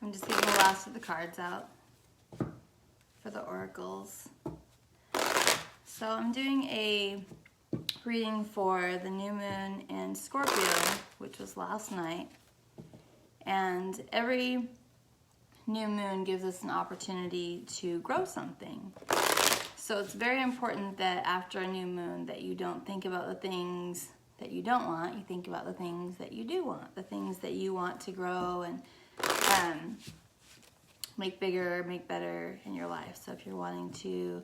I'm just getting the last of the cards out for the oracles. So I'm doing a reading for the new moon in Scorpio, which was last night. And every new moon gives us an opportunity to grow something. So it's very important that after a new moon that you don't think about the things that you don't want, you think about the things that you do want, the things that you want to grow and make bigger, make better in your life. So if you're wanting to,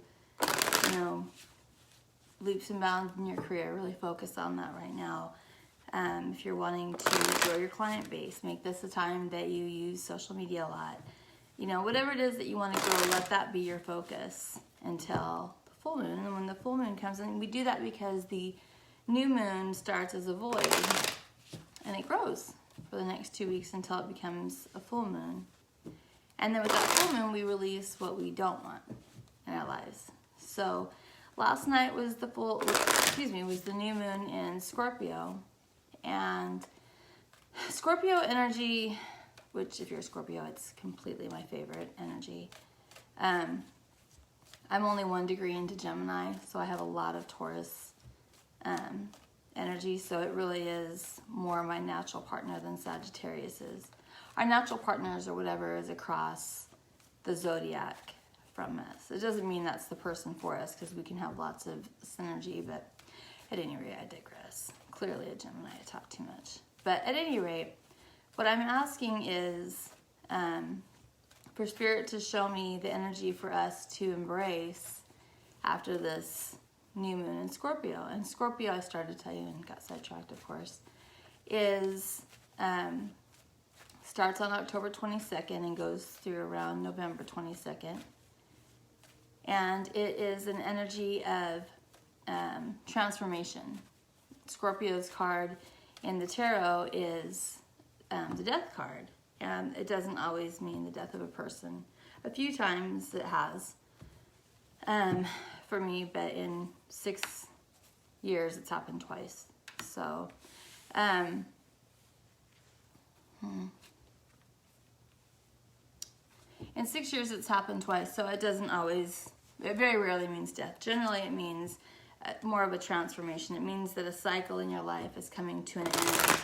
leaps and bounds in your career, really focus on that right now. If you're wanting to grow your client base, make this a time that you use social media a lot. Whatever it is that you want to grow, let that be your focus until the full moon. And when the full moon comes in, we do that because the new moon starts as a void and it grows for the next 2 weeks until it becomes a full moon. And then with that full moon, we release what we don't want in our lives. So last night was the new moon in Scorpio. And Scorpio energy, which if you're a Scorpio, it's completely my favorite energy. I'm only 1 degree into Gemini, so I have a lot of Taurus energy, so it really is more my natural partner than Sagittarius is. Our natural partners or whatever is across the zodiac from us. It doesn't mean that's the person for us because we can have lots of synergy, but at any rate, I digress. Clearly a Gemini, I talk too much. But at any rate, what I'm asking is for Spirit to show me the energy for us to embrace after this new moon in Scorpio. And Scorpio, I started to tell you and got sidetracked, of course, is starts on October 22nd and goes through around November 22nd. And it is an energy of transformation. Scorpio's card in the tarot is the death card. And it doesn't always mean the death of a person. A few times it has for me, but in 6 years it's happened twice. So, in 6 years it's happened twice, so it very rarely means death. Generally it means more of a transformation. It means that a cycle in your life is coming to an end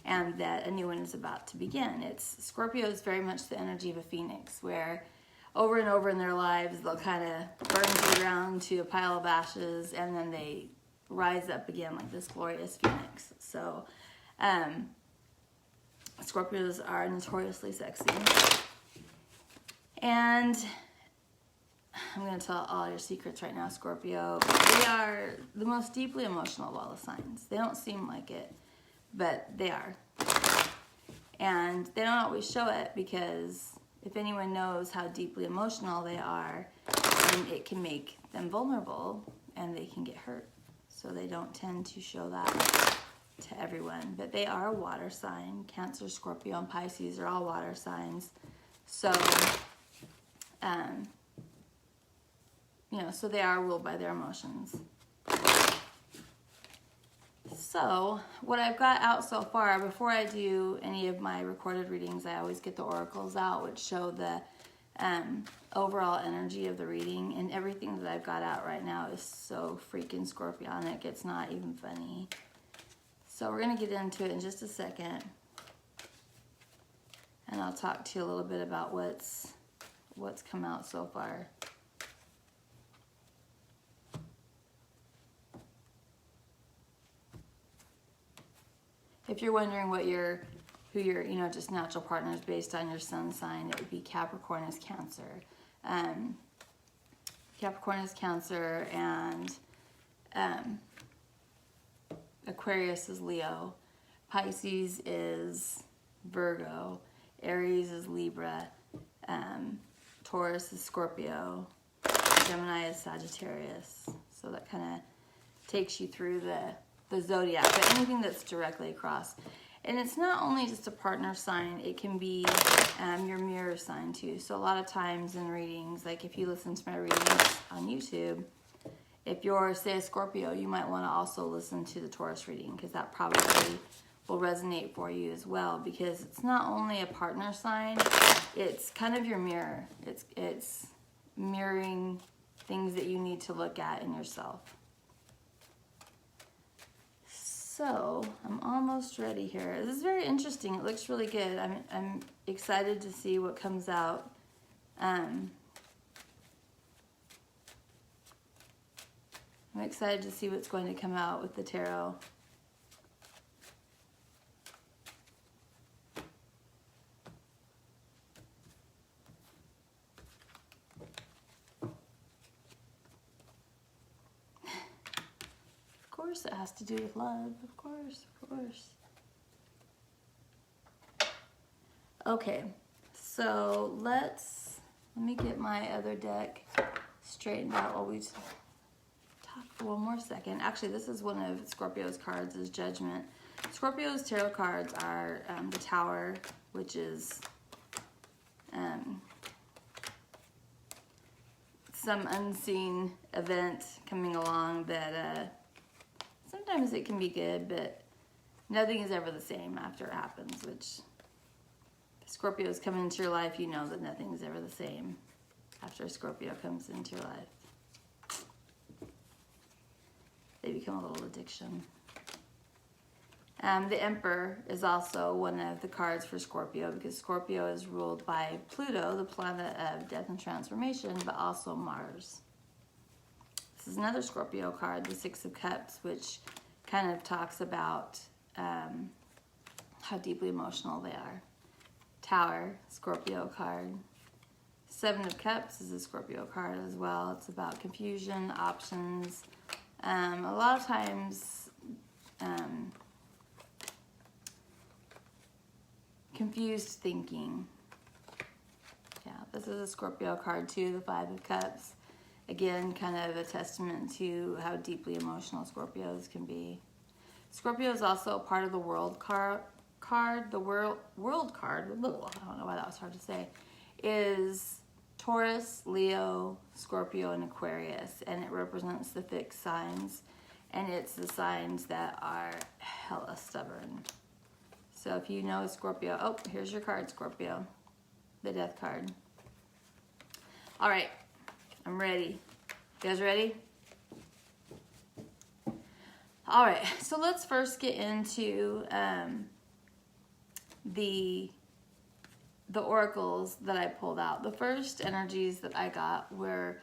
and that a new one is about to begin. Scorpio is very much the energy of a phoenix, where over and over in their lives they'll kind of burn to the ground to a pile of ashes and then they rise up again like this glorious phoenix. So Scorpios are notoriously sexy. And I'm going to tell all your secrets right now, Scorpio. They are the most deeply emotional of all the signs. They don't seem like it, but they are. And they don't always show it because if anyone knows how deeply emotional they are, then it can make them vulnerable and they can get hurt. So they don't tend to show that to everyone. But they are a water sign. Cancer, Scorpio, and Pisces are all water signs. So, so they are ruled by their emotions. So what I've got out so far, before I do any of my recorded readings, I always get the oracles out, which show the overall energy of the reading. And everything that I've got out right now is so freaking scorpionic, it's not even funny. So we're going to get into it in just a second. And I'll talk to you a little bit about what's come out so far. If you're wondering who your just natural partner is based on your sun sign, it would be Capricorn is Cancer. Capricorn is Cancer, and Aquarius is Leo. Pisces is Virgo. Aries is Libra. Taurus is Scorpio. Gemini is Sagittarius. So that kind of takes you through the zodiac, but anything that's directly across. And it's not only just a partner sign, it can be your mirror sign too. So a lot of times in readings, like if you listen to my readings on YouTube, if you're, say, a Scorpio, you might want to also listen to the Taurus reading because that probably will resonate for you as well, because it's not only a partner sign, it's kind of your mirror. It's mirroring things that you need to look at in yourself. So I'm almost ready here. This is very interesting. It looks really good. I'm excited to see what comes out. I'm excited to see what's going to come out with the tarot. Of course it has to do with love. Of course, of course. Okay, so let me get my other deck straightened out while we talk for one more second. Actually, this is one of Scorpio's cards, is Judgment. Scorpio's tarot cards are the Tower, which is some unseen event coming along that sometimes it can be good, but nothing is ever the same after it happens, which Scorpios come into your life, you know that nothing is ever the same after a Scorpio comes into your life. They become a little addiction. The Emperor is also one of the cards for Scorpio, because Scorpio is ruled by Pluto, the planet of death and transformation, but also Mars. This is another Scorpio card, the Six of Cups, which kind of talks about how deeply emotional they are. Tower, Scorpio card. Seven of Cups is a Scorpio card as well. It's about confusion, options. A lot of times, confused thinking. Yeah, this is a Scorpio card too, the Five of Cups. Again, kind of a testament to how deeply emotional Scorpios can be. Scorpio is also part of the World card. The world card, I don't know why that was hard to say, is Taurus, Leo, Scorpio, and Aquarius, and it represents the fixed signs, and it's the signs that are hella stubborn. So if you know Scorpio, oh, here's your card, Scorpio, the Death card. All right, I'm ready. You guys ready? All right, so let's first get into the oracles that I pulled out. The first energies that I got were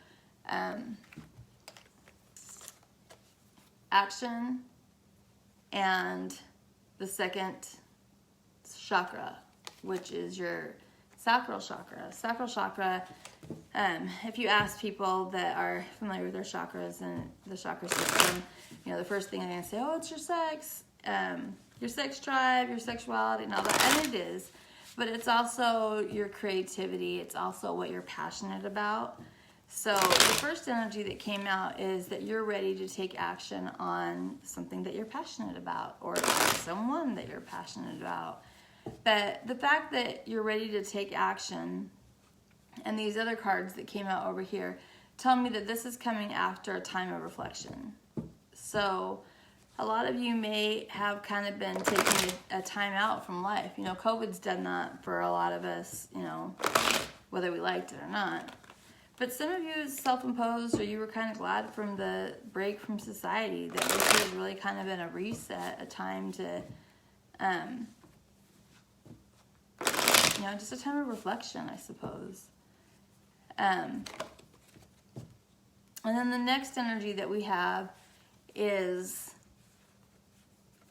action and the second chakra, which is your sacral chakra. Sacral chakra, if you ask people that are familiar with their chakras and the chakra system, you know, the first thing they're going to say, oh, it's your sex drive, your sexuality, and all that. And it is. But it's also your creativity. It's also what you're passionate about. So the first energy that came out is that you're ready to take action on something that you're passionate about, or someone that you're passionate about. But the fact that you're ready to take action, and these other cards that came out over here tell me that this is coming after a time of reflection. So a lot of you may have kind of been taking a time out from life. You know, COVID's done that for a lot of us, you know, whether we liked it or not. But some of you is self-imposed, or you were kind of glad from the break from society, that this has really kind of been a reset, a time to, you know, just a time of reflection, I suppose. And then the next energy that we have is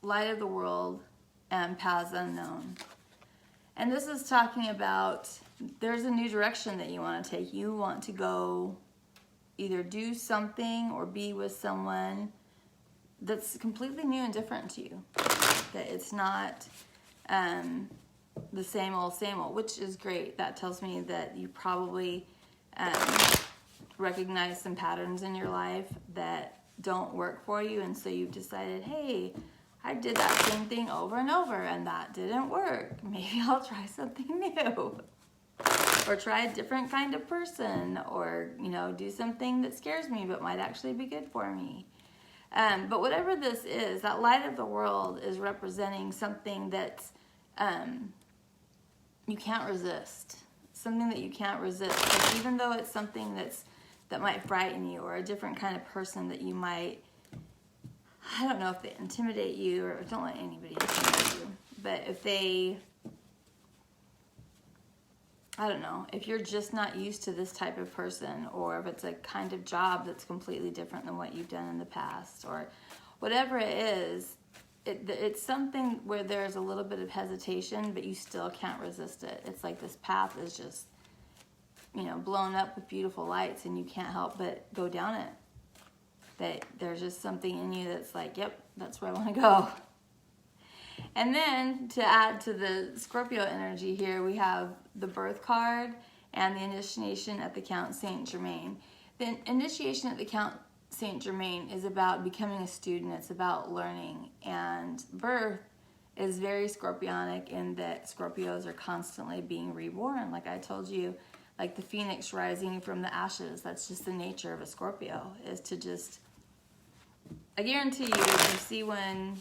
Light of the World and Paths Unknown. And this is talking about there's a new direction that you want to take. You want to go either do something or be with someone that's completely new and different to you. That it's not the same old, which is great. That tells me that you probably recognize some patterns in your life that don't work for you, and so you've decided, hey, I did that same thing over and over and that didn't work. Maybe I'll try something new. Or try a different kind of person, or, you know, do something that scares me but might actually be good for me. But whatever this is, that light of the world is representing something that's you can't resist. Something that you can't resist. Like, even though it's something that might frighten you, or a different kind of person that you might, I don't know if they intimidate you, or don't let anybody intimidate you. But if they, I don't know, if you're just not used to this type of person, or if it's a kind of job that's completely different than what you've done in the past, or whatever it is, it's something where there's a little bit of hesitation, but you still can't resist it. It's like this path is just, blown up with beautiful lights, and you can't help but go down it. That there's just something in you that's like, yep, that's where I want to go. And then to add to the Scorpio energy here, we have the birth card and the initiation at the Count Saint Germain. The initiation at the Count Saint Germain is about becoming a student. It's about learning. And birth is very Scorpionic in that Scorpios are constantly being reborn. Like I told you, like the phoenix rising from the ashes. That's just the nature of a Scorpio, is to just, I guarantee you, if you see one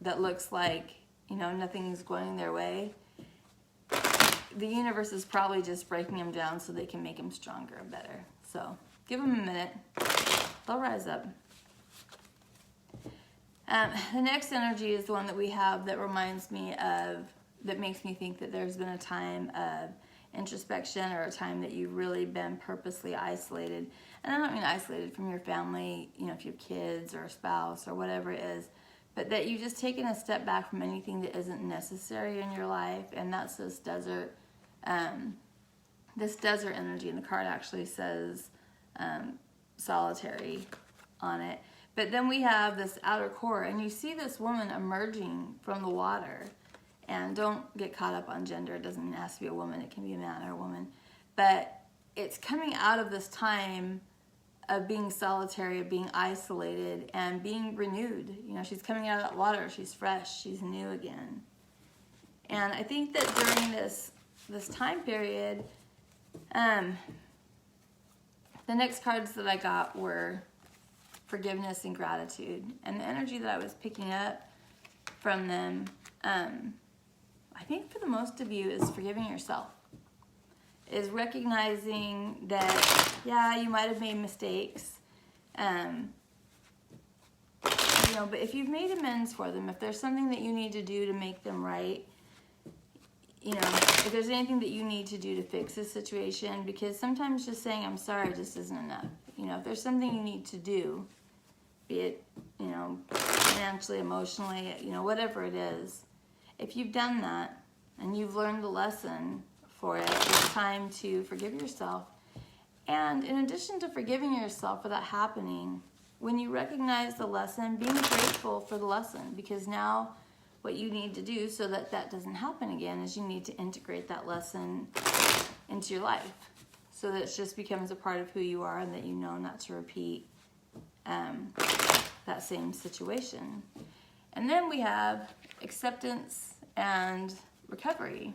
that looks like, nothing's going their way, the universe is probably just breaking them down so they can make them stronger and better. So give them a minute. They'll rise up. The next energy is the one that we have that reminds me of, that makes me think that there's been a time of introspection, or a time that you've really been purposely isolated. And I don't mean isolated from your family, if you have kids or a spouse or whatever it is, but that you've just taken a step back from anything that isn't necessary in your life. And that's this desert energy. And the card actually says solitary on it. But then we have this outer core, and you see this woman emerging from the water. And don't get caught up on gender. It doesn't have to be a woman. It can be a man or a woman. But it's coming out of this time of being solitary, of being isolated, and being renewed. She's coming out of that water. She's fresh. She's new again. And I think that during this time period, the next cards that I got were forgiveness and gratitude. And the energy that I was picking up from them, I think for the most of you, is forgiving yourself. Is recognizing that, yeah, you might have made mistakes. But if you've made amends for them, if there's something that you need to do to make them right, if there's anything that you need to do to fix this situation, because sometimes just saying I'm sorry just isn't enough. If there's something you need to do, be it, financially, emotionally, whatever it is, if you've done that and you've learned the lesson for it, it's time to forgive yourself. And in addition to forgiving yourself for that happening, when you recognize the lesson, being grateful for the lesson, because now what you need to do so that that doesn't happen again is you need to integrate that lesson into your life so that it just becomes a part of who you are, and that you know not to repeat that same situation. And then we have acceptance and recovery.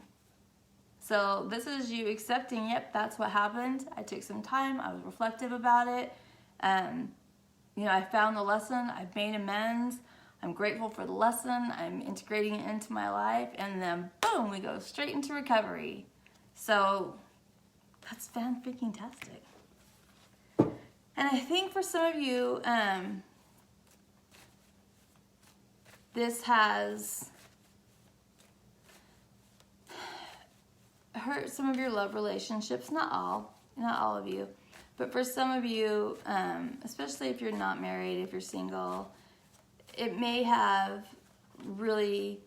So this is you accepting, yep, that's what happened. I took some time. I was reflective about it. I found the lesson. I've made amends. I'm grateful for the lesson. I'm integrating it into my life. And then, boom, we go straight into recovery. So that's fan-freaking-tastic. And I think for some of you, this has hurt some of your love relationships. Not all of you, but for some of you, especially if you're not married, if you're single, it may have really,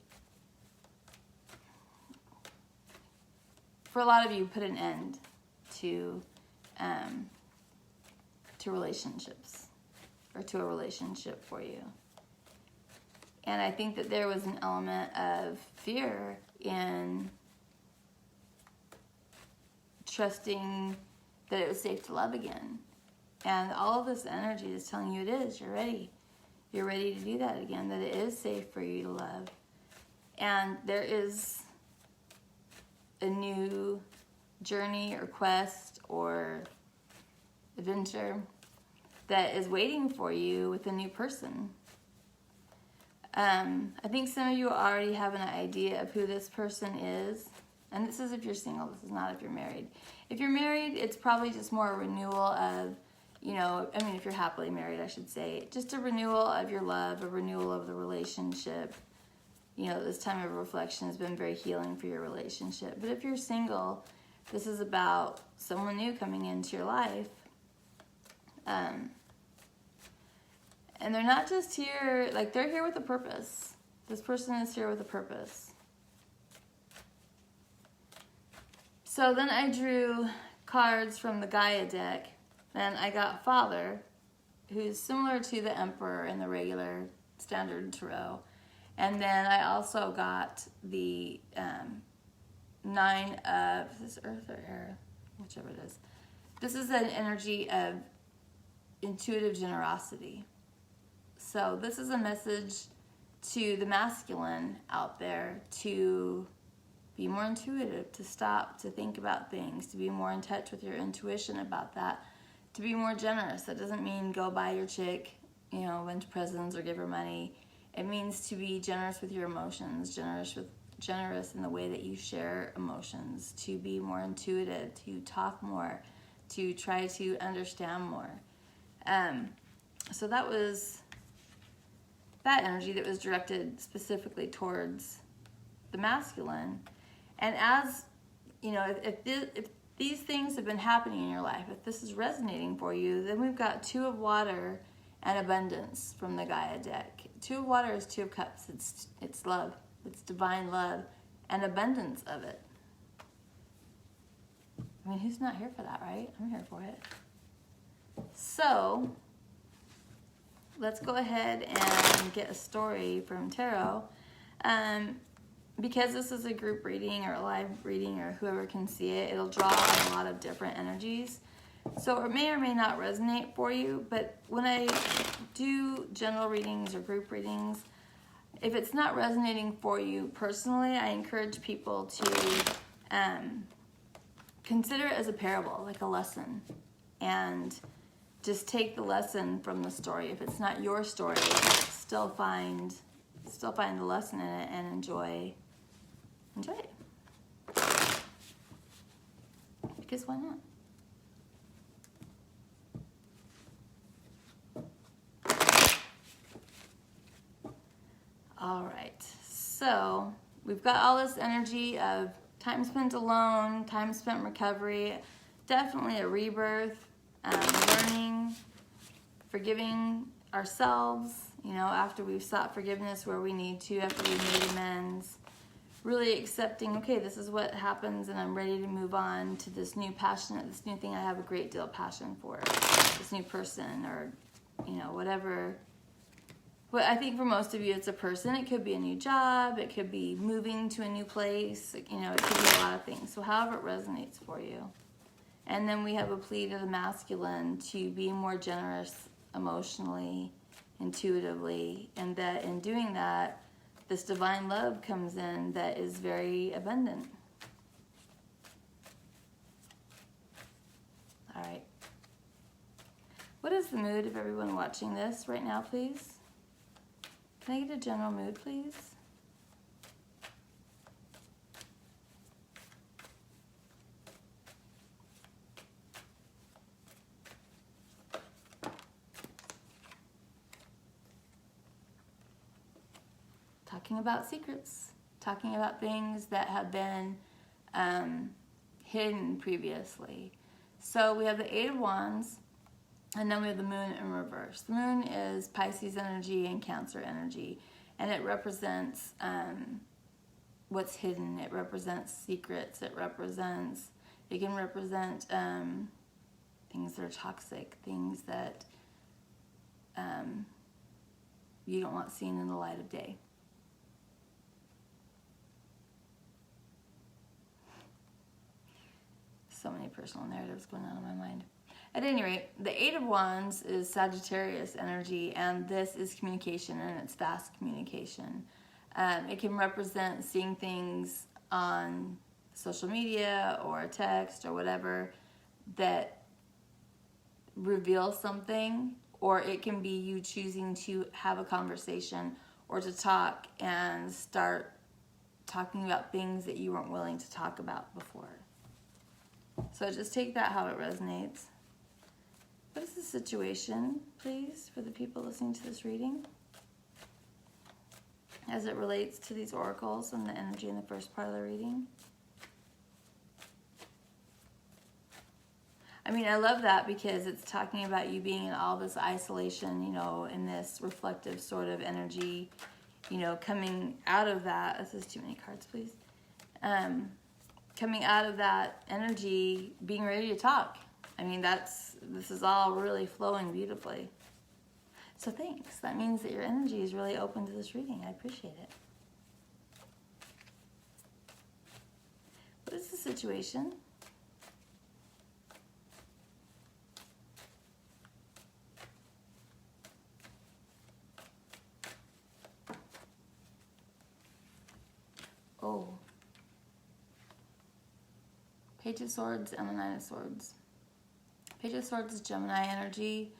for a lot of you, put an end to relationships, or to a relationship for you. And I think that there was an element of fear in trusting that it was safe to love again. And all of this energy is telling you it is. You're ready. You're ready to do that again, that it is safe for you to love. And there is a new journey or quest or adventure that is waiting for you with a new person. I think some of you already have an idea of who this person is. And this is if you're single, this is not if you're married. If you're married, it's probably just more a renewal of, if you're happily married, I should say, just a renewal of your love, a renewal of the relationship. This time of reflection has been very healing for your relationship. But if you're single, this is about someone new coming into your life. And they're not just here, they're here with a purpose. This person is here with a purpose. So then I drew cards from the Gaia deck, and I got Father, who's similar to the Emperor in the regular standard tarot. And then I also got the 9 of, is this Earth or Air? Whichever it is. This is an energy of intuitive generosity. So this is a message to the masculine out there to be more intuitive, to stop, to think about things, to be more in touch with your intuition about that, to be more generous. That doesn't mean go buy your chick, a bunch of presents or give her money. It means to be generous with your emotions, generous in the way that you share emotions, to be more intuitive, to talk more, to try to understand more. So that was that energy that was directed specifically towards the masculine. And as, if these things have been happening in your life, if this is resonating for you, then we've got 2 of water and abundance from the Gaia deck. 2 of water is 2 of cups. It's love. It's divine love and abundance of it. Who's not here for that, right? I'm here for it. So let's go ahead and get a story from tarot. Because this is a group reading or a live reading or whoever can see it, it'll draw on a lot of different energies. So it may or may not resonate for you, but when I do general readings or group readings, if it's not resonating for you personally, I encourage people to consider it as a parable, like a lesson, and just take the lesson from the story. If it's not your story, still find the lesson in it and enjoy it. Because why not? All right, so we've got all this energy of time spent alone, time spent recovery, definitely a rebirth, learning, forgiving ourselves, after we've sought forgiveness where we need to, after we've made amends, really accepting, okay, this is what happens and I'm ready to move on to this new thing I have a great deal of passion for, this new person or, whatever. But I think for most of you, it's a person. It could be a new job. It could be moving to a new place. It could be a lot of things. So however it resonates for you. And then we have a plea to the masculine to be more generous emotionally, intuitively, and that in doing that, this divine love comes in that is very abundant. All right. What is the mood of everyone watching this right now, please? Can I get a general mood, please? Talking about secrets, talking about things that have been hidden previously. So we have the 8 of Wands, and then we have the Moon in reverse. The Moon is Pisces energy and Cancer energy, and it represents what's hidden. It represents secrets. It can represent things that are toxic, things that you don't want seen in the light of day. So many personal narratives going on in my mind. At any rate, the 8 of Wands is Sagittarius energy, and this is communication, and it's fast communication. It can represent seeing things on social media or text or whatever that reveal something or it can be you choosing to have a conversation or to talk and start talking about things that you weren't willing to talk about before. So just take that how it resonates. What is the situation, please, for the people listening to this reading as it relates to these oracles and the energy in the first part of the reading? I mean, I love that because it's talking about you being in all this isolation, you know, in this reflective sort of energy, you know, coming out of that. This is too many cards, please. Coming out of that energy, being ready to talk. I mean, this is all really flowing beautifully. So thanks. That means that your energy is really open to this reading. I appreciate it. What is the situation? Oh. Page of Swords and the Nine of Swords. Page of Swords is Gemini energy.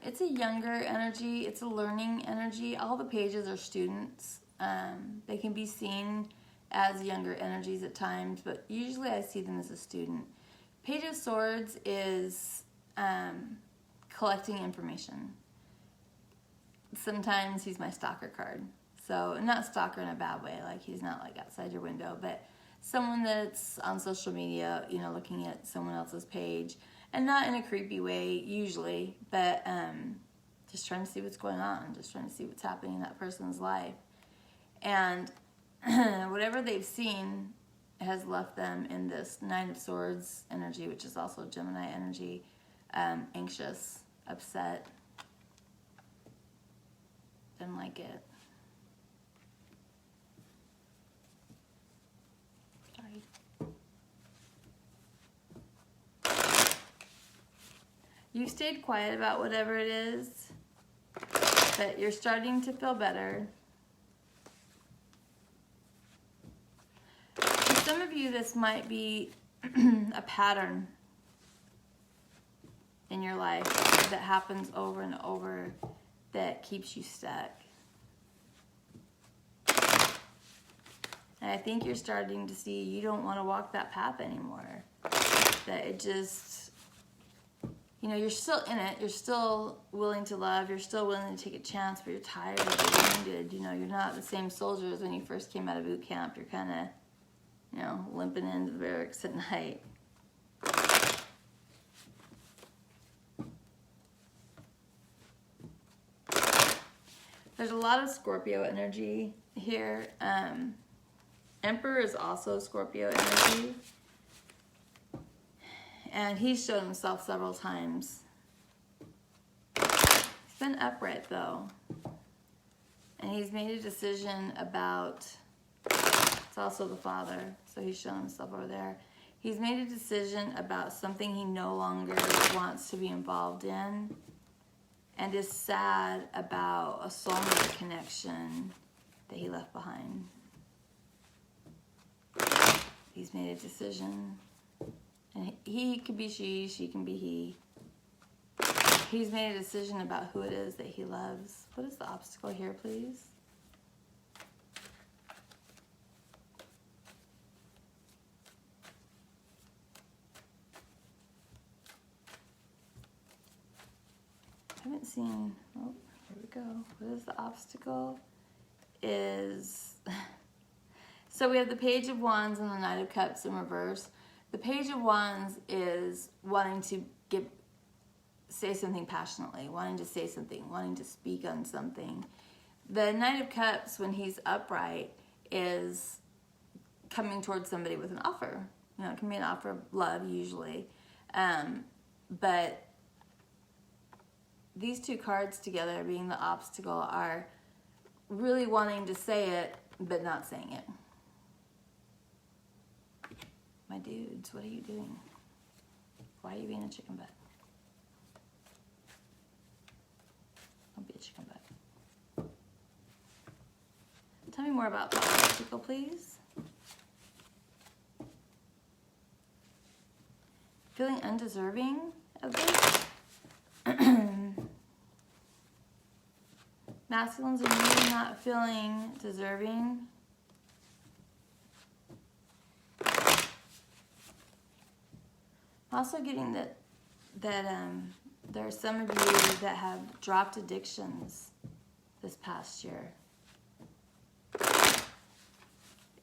It's a younger energy. It's a learning energy. All the pages are students. They can be seen as younger energies at times, but usually I see them as a student. Page of Swords is collecting information. Sometimes he's my stalker card. So, not stalker in a bad way, like he's not like outside your window, but someone that's on social media, you know, looking at someone else's page, and not in a creepy way usually, but just trying to see what's going on, just trying to see what's happening in that person's life. And whatever they've seen has left them in this Nine of Swords energy, which is also Gemini energy, anxious, upset, didn't like it. You stayed quiet about whatever it is, but you're starting to feel better. For some of you, this might be a pattern in your life that happens over and over that keeps you stuck. And I think you're starting to see you don't want to walk that path anymore. That it just, you know, you're still in it. You're still willing to love. You're still willing to take a chance, but you're tired of being wounded. You know, you're not the same soldier as when you first came out of boot camp. You're kind of, you know, limping into the barracks at night. There's a lot of Scorpio energy here. Emperor is also Scorpio energy. And he's shown himself several times. He's been upright though. And he's made a decision about, it's also the Father, so he's shown himself over there. He's made a decision about something he no longer wants to be involved in, and is sad about a soulmate connection that he left behind. He's made a decision. And he could be she can be he. He's made a decision about who it is that he loves. What is the obstacle here, please? I haven't seen, oh, here we go. What is the obstacle? So we have the Page of Wands and the Knight of Cups in reverse. The Page of Wands is wanting to say something passionately, wanting to say something, wanting to speak on something. The Knight of Cups, when he's upright, is coming towards somebody with an offer. You know, it can be an offer of love usually. But these two cards together, being the obstacle, are really wanting to say it, but not saying it. My dudes, what are you doing? Why are you being a chicken butt? Don't be a chicken butt. Tell me more about the obstacle, please. Feeling undeserving of this? masculines are really not feeling deserving. I'm also getting that there are some of you that have dropped addictions this past year. It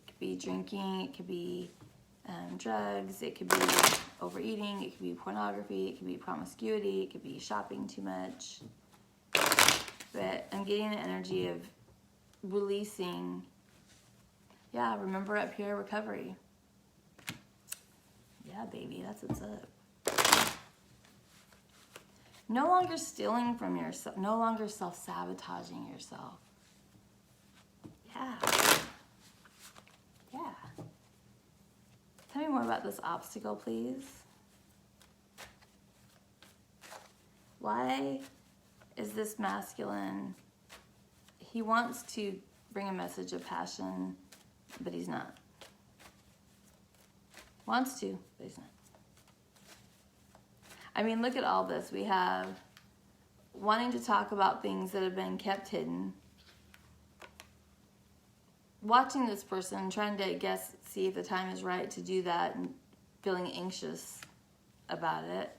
could be drinking, it could be drugs, it could be overeating, it could be pornography, it could be promiscuity, it could be shopping too much. But I'm getting the energy of releasing. Yeah, remember up here, recovery. Yeah, baby, that's what's up. No longer stealing from yourself, no longer self-sabotaging yourself. Yeah. Yeah. Tell me more about this obstacle, please. Why is this masculine? He wants to bring a message of passion, but he's not. Wants to, but he's not. I mean, look at all this. We have wanting to talk about things that have been kept hidden. Watching this person, trying to see if the time is right to do that and feeling anxious about it.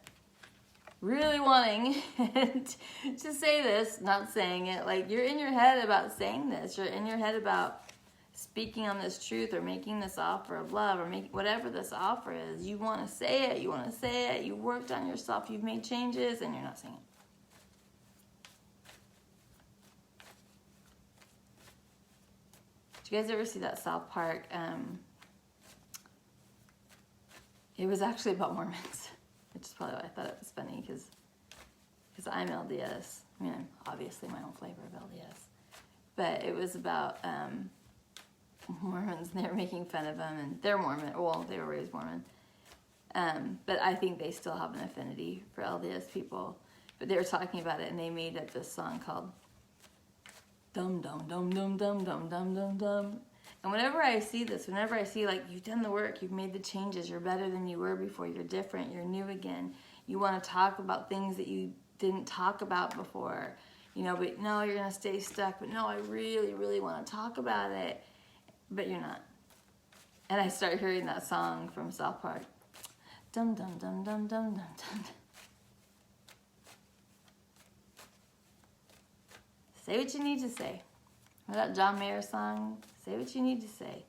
Really wanting to say this, not saying it. Like, you're in your head about saying this. You're in your head about speaking on this truth or making this offer of love or make whatever this offer is. You want to say it. You want to say it. You worked on yourself. You've made changes and you're not saying it. Did you guys ever see that South Park? It was actually about Mormons, which is probably why I thought it was funny because I'm LDS. I mean, I'm obviously my own flavor of LDS. But it was about Mormons, and they were making fun of them, and they're Mormon. Well, they were raised Mormon. But I think they still have an affinity for LDS people. But they were talking about it, and they made up this song called Dum Dum Dum Dum Dum Dum Dum Dum Dum. And whenever I see this, whenever I see, like, you've done the work, you've made the changes, you're better than you were before, you're different, you're new again, you want to talk about things that you didn't talk about before, you know, but no, you're going to stay stuck, but no, I really, really want to talk about it, but you're not. And I start hearing that song from South Park. Dum dum dum dum dum dum dum. Say what you need to say. Remember that John Mayer song? Say what you need to say.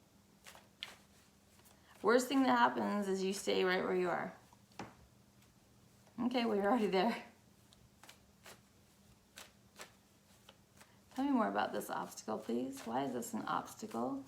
Worst thing that happens is you stay right where you are. Okay, well, you're already there. Tell me more about this obstacle, please. Why is this an obstacle?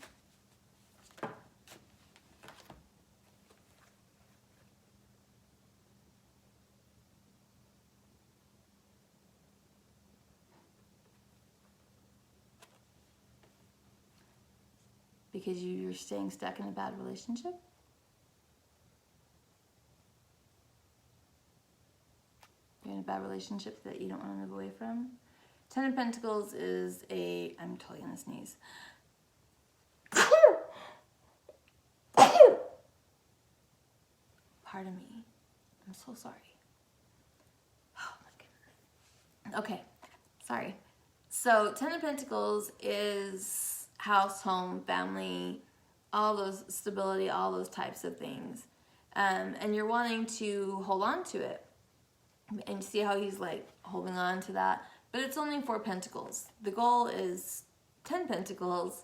Because you're staying stuck in a bad relationship? You're in a bad relationship that you don't want to move away from? Ten of Pentacles is a... I'm totally gonna sneeze. Pardon me. I'm so sorry. Oh my goodness. Okay, sorry. So, Ten of Pentacles is house, home, family, all those stability, all those types of things. And you're wanting to hold on to it. And see how he's like holding on to that. But it's only 4 pentacles. The goal is 10 pentacles,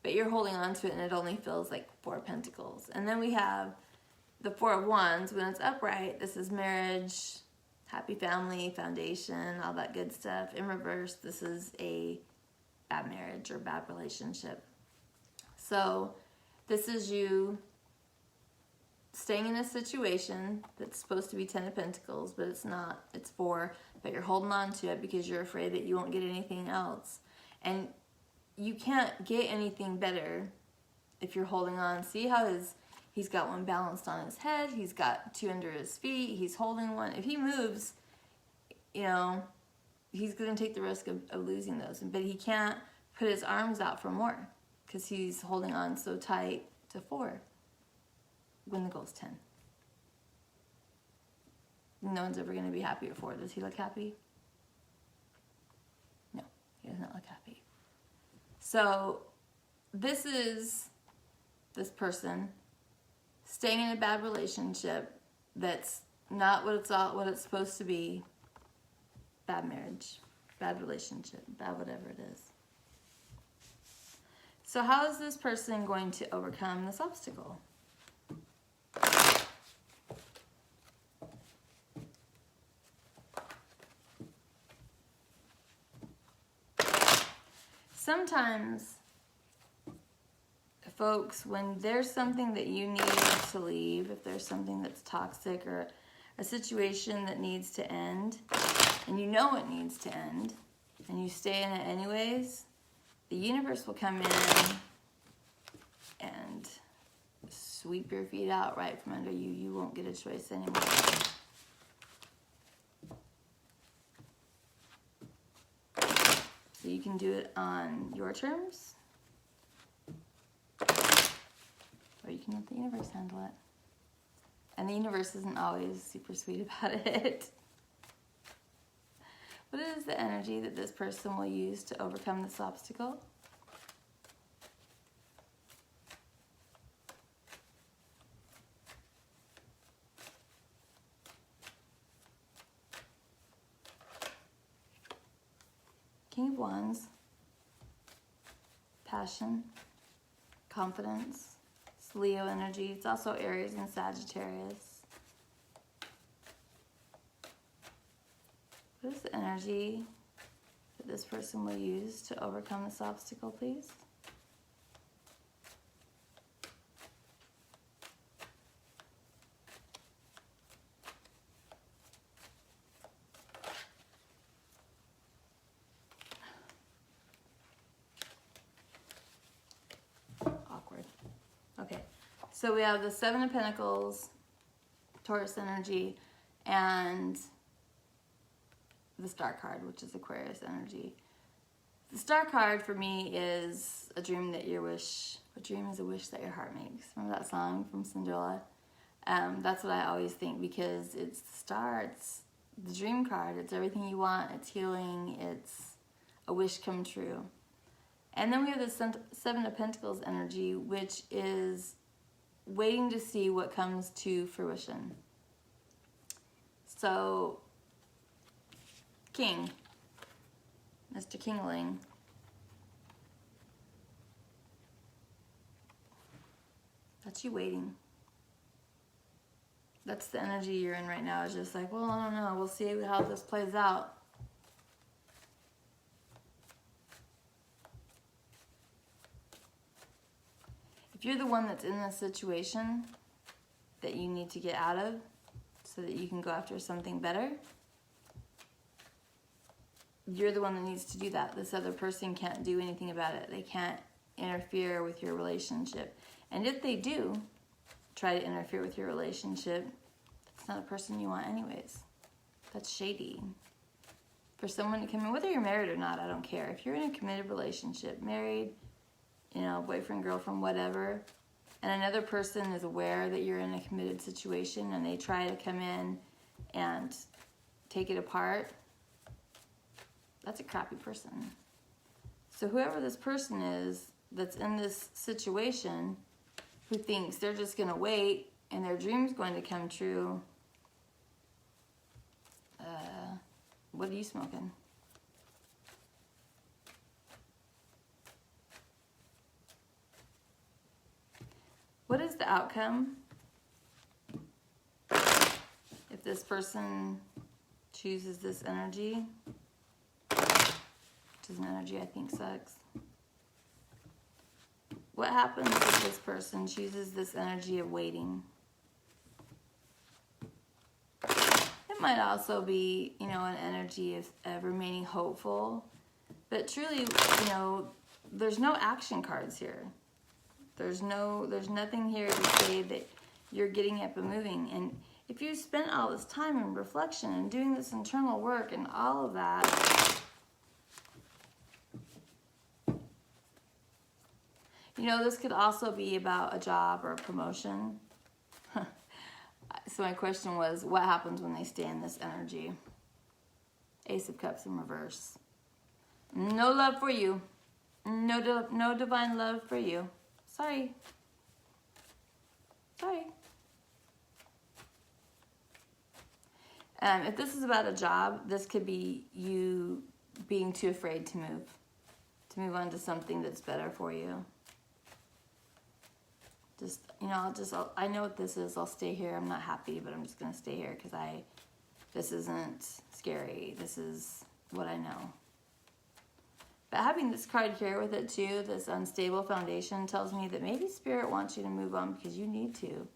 but you're holding on to it and it only feels like 4 pentacles. And then we have the 4 of Wands. When it's upright, this is marriage, happy family, foundation, all that good stuff. In reverse, this is a bad marriage or bad relationship. So this is you staying in a situation that's supposed to be 10 of Pentacles, but it's not. It's 4, but you're holding on to it because you're afraid that you won't get anything else. And you can't get anything better if you're holding on. See how he's got one balanced on his head, he's got 2 under his feet, he's holding one. If he moves, you know, he's going to take the risk of losing those. But he can't put his arms out for more because he's holding on so tight to 4 when the goal's 10. No one's ever going to be happy at 4. Does he look happy? No, he does not look happy. So this is this person staying in a bad relationship that's not what it's supposed to be. Bad marriage, bad relationship, bad whatever it is. So how is this person going to overcome this obstacle? Sometimes, folks, when there's something that you need to leave, if there's something that's toxic or a situation that needs to end, and you know it needs to end, and you stay in it anyways, the universe will come in and sweep your feet out right from under you. You won't get a choice anymore. So you can do it on your terms, or you can let the universe handle it. And the universe isn't always super sweet about it. What is the energy that this person will use to overcome this obstacle? King of Wands, passion, confidence. It's Leo energy. It's also Aries and Sagittarius. What is the energy that this person will use to overcome this obstacle, please? Awkward. Okay, so we have the Seven of Pentacles, Taurus energy, and the Star card, which is Aquarius energy. The Star card for me is a dream that your wish. A dream is a wish that your heart makes. Remember that song from Cinderella? That's what I always think, because it's the star, it's the dream card, it's everything you want, it's healing, it's a wish come true. And then we have the Seven of Pentacles energy, which is waiting to see what comes to fruition. So, King, Mr. Kingling, that's you waiting. That's the energy you're in right now. It's just like, well, I don't know. We'll see how this plays out. If you're the one that's in this situation that you need to get out of so that you can go after something better, you're the one that needs to do that. This other person can't do anything about it. They can't interfere with your relationship. And if they do try to interfere with your relationship, that's not a person you want anyways. That's shady. For someone to come in, whether you're married or not, I don't care. If you're in a committed relationship, married, you know, boyfriend, girlfriend, whatever, and another person is aware that you're in a committed situation and they try to come in and take it apart, that's a crappy person. So whoever this person is that's in this situation who thinks they're just going to wait and their dream's going to come true, what are you smoking? What is the outcome if this person chooses this energy, which is an energy I think sucks? What happens if this person chooses this energy of waiting? It might also be, you know, an energy of remaining hopeful, but truly, you know, there's no action cards here. There's nothing here to say that you're getting up and moving. And if you spent all this time in reflection and doing this internal work and all of that, you know, this could also be about a job or a promotion. So my question was, what happens when they stay in this energy? Ace of Cups in reverse. No love for you. No divine love for you. Sorry. Sorry. If this is about a job, this could be you being too afraid to move on to something that's better for you. Just, you know, I know what this is. I'll stay here. I'm not happy, but I'm just going to stay here because this isn't scary. This is what I know. But having this card here with it too, this unstable foundation, tells me that maybe Spirit wants you to move on because you need to.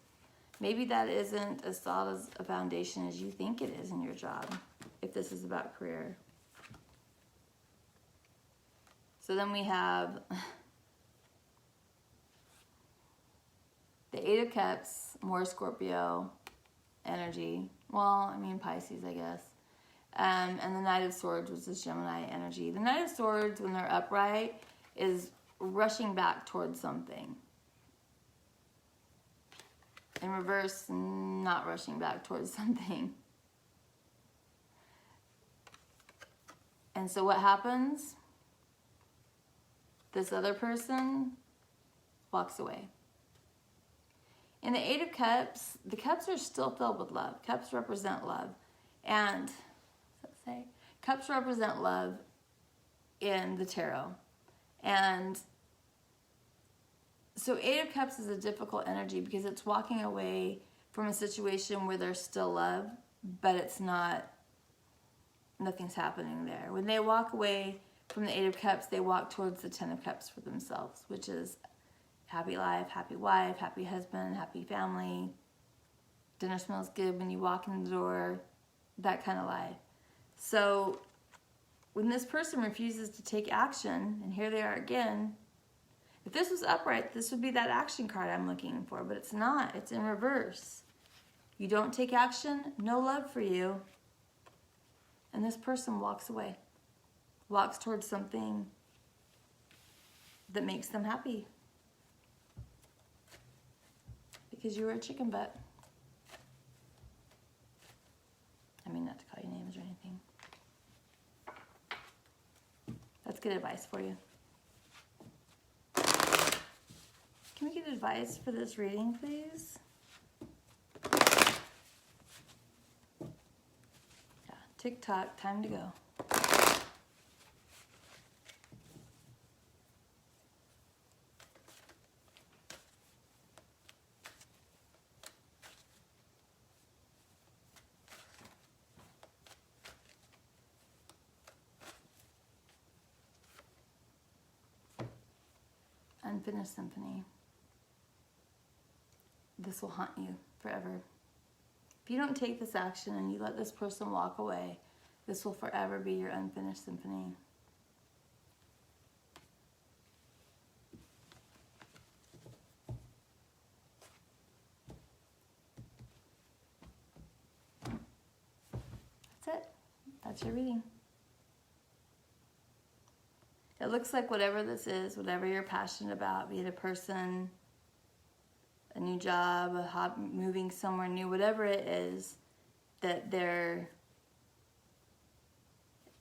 Maybe that isn't as solid as a foundation as you think it is in your job, if this is about career. So then we have the Eight of Cups, more Scorpio energy. Well, I mean Pisces, I guess. And the Knight of Swords, which is Gemini energy. The Knight of Swords, when they're upright, is rushing back towards something. In reverse, not rushing back towards something. And so what happens? This other person walks away. In the Eight of Cups, the cups are still filled with love. Cups represent love. And, let's say, cups represent love in the tarot. And so Eight of Cups is a difficult energy because it's walking away from a situation where there's still love, but it's not, nothing's happening there. When they walk away from the Eight of Cups, they walk towards the Ten of Cups for themselves, which is happy life, happy wife, happy husband, happy family. Dinner smells good when you walk in the door, that kind of life. So when this person refuses to take action, and here they are again, if this was upright, this would be that action card I'm looking for, but it's not. It's in reverse. You don't take action, no love for you. And this person walks away, walks towards something that makes them happy. Because you were a chicken butt. I mean, not to call you names or anything. That's good advice for you. Can we get advice for this reading, please? Yeah, tick-tock, time to go. Unfinished symphony. This will haunt you forever. If you don't take this action and you let this person walk away, this will forever be your unfinished symphony. That's it. That's your reading. It looks like whatever this is, whatever you're passionate about, be it a person, a new job, a hobby, moving somewhere new, whatever it is, that they're,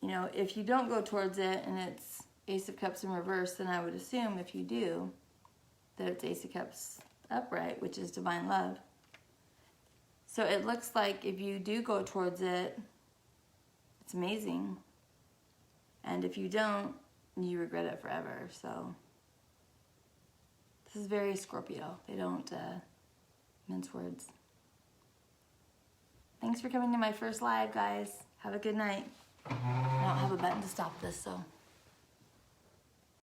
you know, if you don't go towards it and it's Ace of Cups in reverse, then I would assume if you do, that it's Ace of Cups upright, which is divine love. So it looks like if you do go towards it, it's amazing. And if you don't, you regret it forever. So this is very Scorpio. They don't mince words. Thanks for coming to my first live, guys. Have a good night. I don't have a button to stop this, so